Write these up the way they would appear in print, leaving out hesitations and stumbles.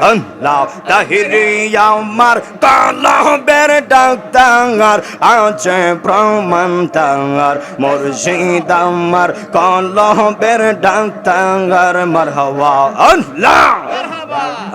আল্লাহ তাহিরি আমার কলবের ডাক্তার আছে প্রমাণ তার মুর্শিদ আমার কলবের ডাক্তার মারহাবা আল্লাহ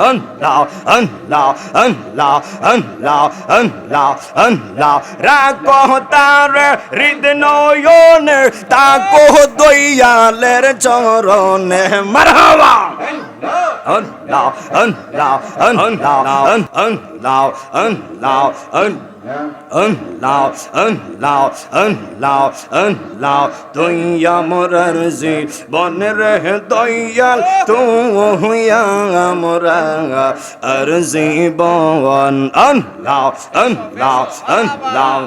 আল্লাহ আল্লাহ আল্লাহ আল্লাহ আল্লাহ আল্লাহ রাখো তার হৃদনয়নে তাকো দয়ালের চরণে মারহাবা আল্লাহ আল্লাহ আল্লাহ আল্লাহ আল্লাহ আল্লাহ আল্লাহ আল্লাহ আল্লাহ তুই আমার জীবনের দয়াল তুই আমার জীবন আল্লাহ আল্লাহ আল্লাহ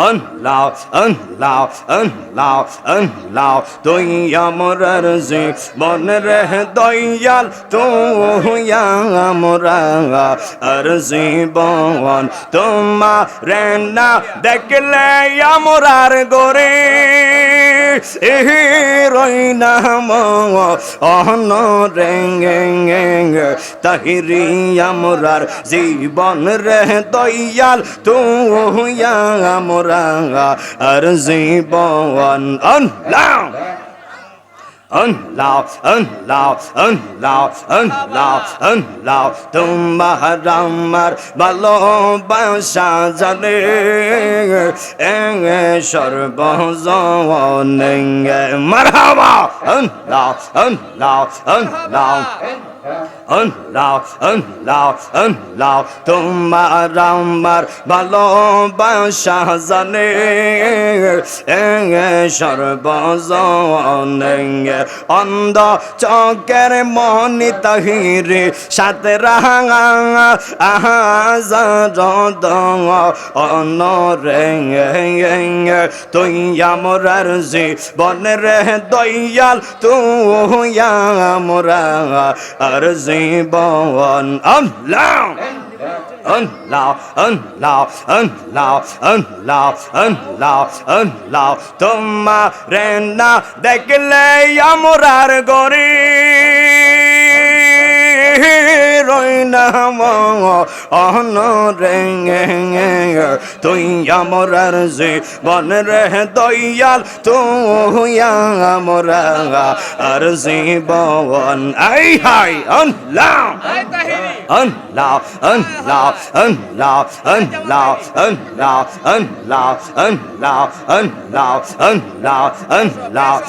আল্লাহ আল্লাহ আল্লাহ আল্লাহ তুই আমার জীবনের দয়াল তুই আমার জীবন তোমারে না দেখলে আমার গোরে রই নাম অন রেঙ্গে তাহিরি আমার জীবন রে দয়াল তুই আমার জীবন আল্লাহ আল্লাহ আল্লাহ আল্লাহ আল্লাহ আল্লাহ তোমার আমার ভালোবাসা জানে সর্বজনে মারহাবা আল্লাহ আল্লাহ আল্লাহ আল্লাহ আল্লাহ আল্লাহ তোমার আমার ভালোবাসা জানে সর্বজনে অন্ধ চকের মনি তাহিরে সাথে রাঙা অনরে তুই আমার জীবনের দয়াল তুই আমার জীবন আল্লাহ আল্লাহ আল্লাহ আল্লাহ আল্লাহ আল্লাহ আল্লাহ তোমারে না দেখলে আমার গরি রই নাম অন রেঙ্গে তুই আমার জীবনের দয়াল তুই আমার জীবন আই হাই আল্লাহ আল্লাহ আল্লাহ আল্লাহ আল্লাহ আল্লাহ আল্লাহ আল্লাহ আল্লাহ আল্লাহ আল্লাহ আল্লাহ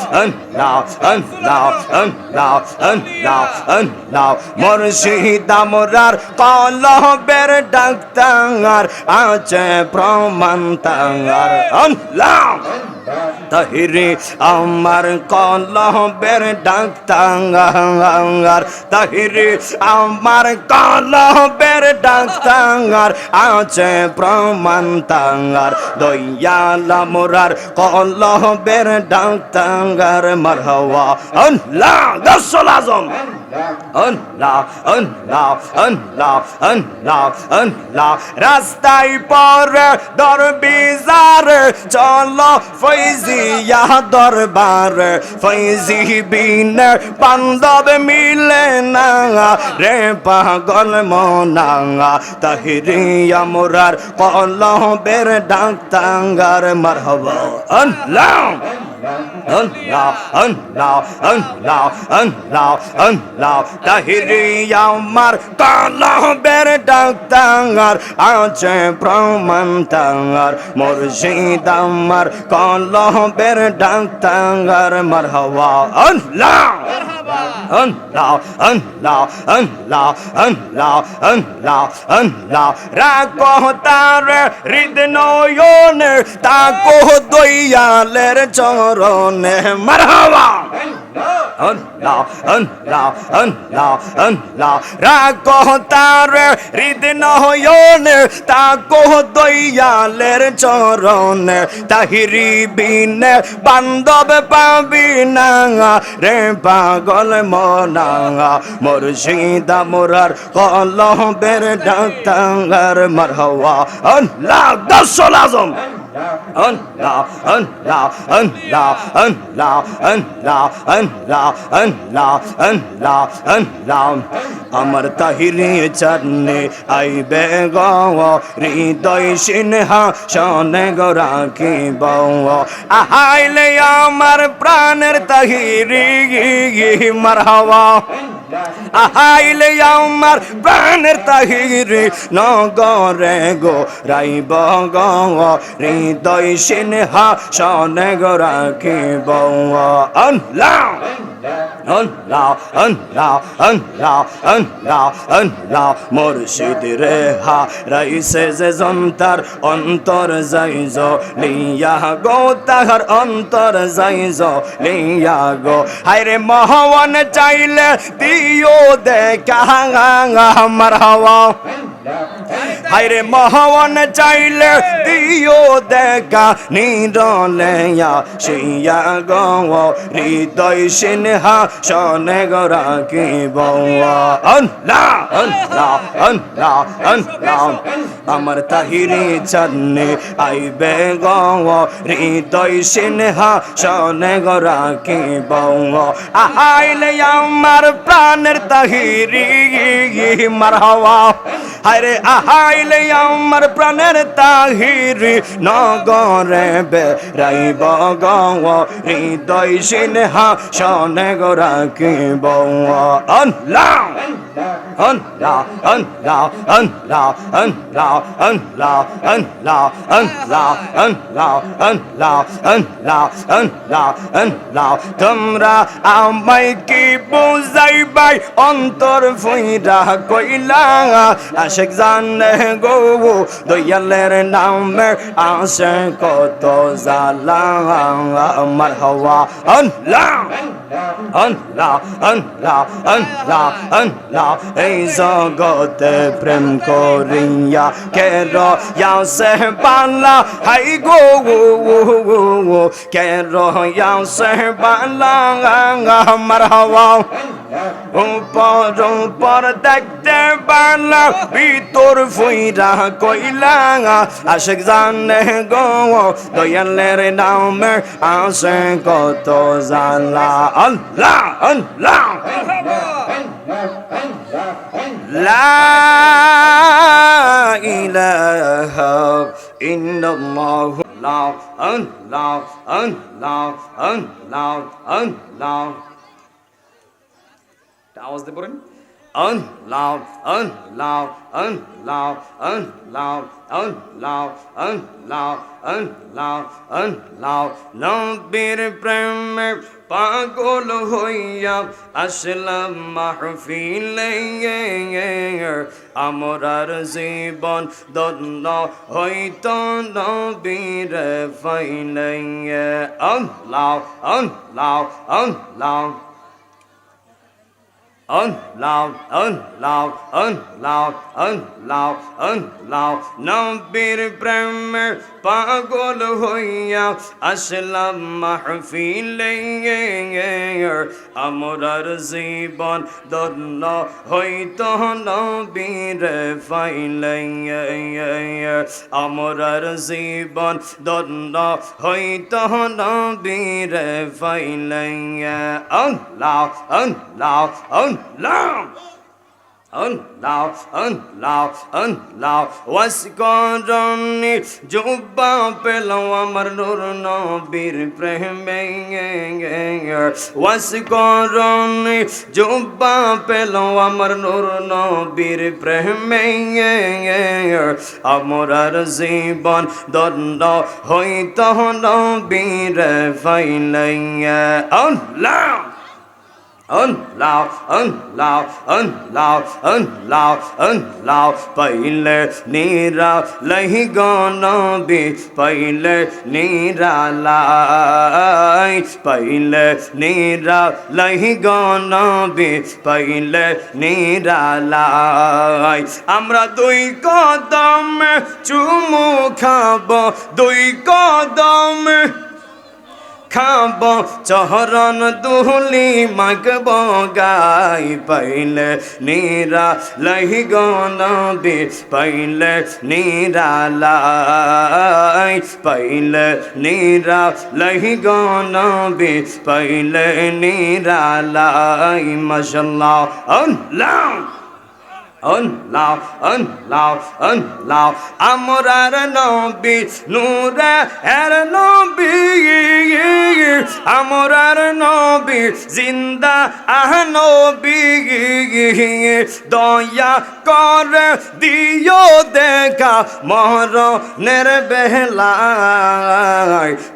আল্লাহ আল্লাহ আল্লাহ আল্লাহ মুর্শিদ আমরার কলবের ডাক্তার আছে প্রমাণ তার আল্লাহ তাহিরি আমার কলবের ডাক্তার তাহিরি আমার কলবের ডাক্তার আছে প্রমাণ তার দয়াল আমরার কলবের ডাক্তার মারহাবা আল্লাহ গাউসুল আজম আল্লাহ আল্লাহ আল্লাহ আল্লাহ আল্লাহ রাস্তায় পরে দরবিজার চলো ফৈজিয়া দরবার ফৈজি বিন বান্ধব মিলে না রে পাগল মনা তাহিরি আমরার কলবের ডাক্তার মারহাবা আল্লাহ আল্লাহ আল্লাহ আল্লাহ আল্লাহ আল্লাহ তাহিরি আমার কলবের ডাক্তার আছে প্রমাণ তার মুর্শিদ আমার কলবের ডাক্তার মারহাবা আল্লাহ আল্লাহ আল্লাহ আল্লাহ আল্লাহ আল্লাহ আল্লাহ রাখো তার হৃদনয়নে তাকো দয়ালের চরণে মারহাবা আল্লাহ আল্লাহ আল্লাহ আল্লাহ রাখো তার হৃদনয়নে তাকো দয়ালের চরণে তাহিরি বিন বান্ধব পাবি না রে পাগল মনা মুর্শিদ আমরার কলবের ডাক্তার মারহাবা আল্লাহ গাউসুল আজম Allah, Allah, Allah, Allah, Allah, Allah, Allah, Allah, Allah. আমার তাহিরি চরণে আইবে গো হৃদয় সিনহা শনে গো রাখিব আহাইলে আমার প্রাণের তাহিরি মারহাবা আহাইলে আমার প্রাণের তাহিরি নগরে গো রাইব গো হৃদয় সিনহা শনে গো রাখিব আল্লাহ আল্লাহ আল্লাহ আল্লাহ আল্লাহ আল্লাহ মুর্শিদ রে হা রাইসে যে জন্তার অন্তর যাইজ লিয়া গো তাহার অন্তর যাইজ লিয়া গো হায়রে মহান চাইলে দিও দেখা মারহাবা হায়রে মহান চাইলে দিও দেখা নিরলেয়া শিয়া গো হৃদয় সিনহা শনে গো রাখিব আল্লাহ আল্লাহ আল্লাহ আল্লাহ আমার তাহিরি চরণে আইবে গো হৃদয় সিনহা শনে গো রাখিব আহাইলে আমার প্রাণের তাহিরি মারহাবা হায়রে আহাইলে আমার প্রাণের তাহিরি নগরে বেরাইব গো হৃদয় সিনহা শনে গো রাখিব আল্লাহ আল্লাহ আল্লাহ আল্লাহ আল্লাহ আল্লাহ আল্লাহ আল্লাহ আল্লাহ আল্লাহ আল্লাহ আল্লাহ আল্লাহ তোমরা আমায় কি বুঝাইবাই অন্তর ফুইরা কইলা আশিক জানে গো দয়ালের নামে আসে কত জালা মারহাবা আল্লাহ আল্লাহ আল্লাহ আল্লাহ আল্লাহ এই জগতে প্রেম করিয়া কের সে বালা হাই গো কের সে বালা মারহাবা উপর উপর দেখতে পারলা ভিতর ফুইরা কইলা আশিক জানে গো দয়ালের নামে আসে কত জালা আল্লাহ আল্লাহ লা ইলাহা ইল্লাল্লাহ আল্লাহ আল্লাহ আল্লাহ আল্লাহ আল্লাহ আওয়াজ দিয়ে পড়েন আল্লাহ আল্লাহ আল্লাহ আল্লাহ আল্লাহ আল্লাহ আল্লাহ আল্লাহ নবীর প্রেমে পাগল হইয়া আসলাম মাহফিলে আমরার জীবন ধন্য হইত নবীর ফাইলে আল্লাহ আল্লাহ আল্লাহ Allah, Allah, Allah, Allah, Allah, নবীর প্রেমে পাগল হইয়া আসলাম মাহফিলে আমরার জীবন ধন্য হইত নবীর ফাইলে আমরার জীবন ধন্য হইত নবীর ফাইলে আল্লাহ আল্লাহ আল্লাহ আল্লাহ আল্লাহ আল্লাহ ওয়াসকরনি জুব্বা পেলাম আমার নূর নবীর প্রেমে ওয়াসকরনি জুব্বা পেলাম আমার নূর নবীর প্রেমে আমরার জীবন দণ্ড হইত নবীর ফাইলে আল্লাহ Allah, Allah, Allah, Allah, Allah, paile nira lahi gonabi, paile nira lai, paile nira lahi gonabi, paile nira lai. Amra dui kodam chumu khabo, dui kodam খাব চরণ দুলি মাগব গাই পাইলে নিরা লহি গনবি পাইলে নিরালাই পাইলে নিরা লহি গনবি পাইলে নিরালাই মাশাআল্লাহ আল্লাহ আল্লাহ আল্লাহ আল্লাহ আমরার নবী নূরে এর নবী আমরার নবী জিন্দা নবী দয়া করে দিও দেখা মরণের বেলায়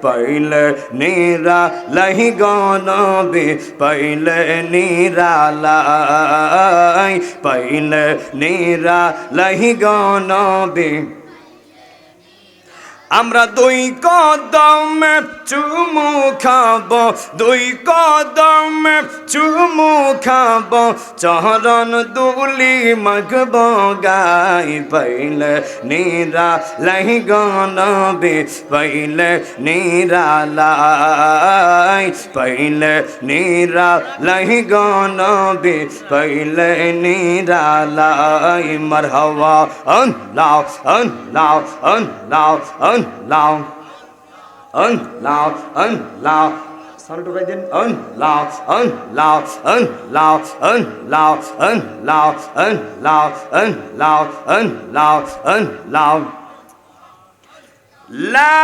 পাইলে নিরা লহি গনবি পাইলে নিরালাই পাইলে নিরা লহি গনবি আমরা দুই কদমে চুমু খাব দুই কদমে চুমু খাব চরণ দুলি মাগব গাই পাইলে নিরা লহি গনবি পাইলে নিরালাই পাইলে নিরা লহি গনবি পাইলে নিরালাই মারহাবা আল্লাহ আল্লাহ আল্লাহ আল্লাহ আল্লাহ আল্লাহ সাউন্ড উঠাই দেন আল্লাহ আল্লাহ আল্লাহ আল্লাহ আল্লাহ আল্লাহ আল্লাহ আল্লাহ আল্লাহ লা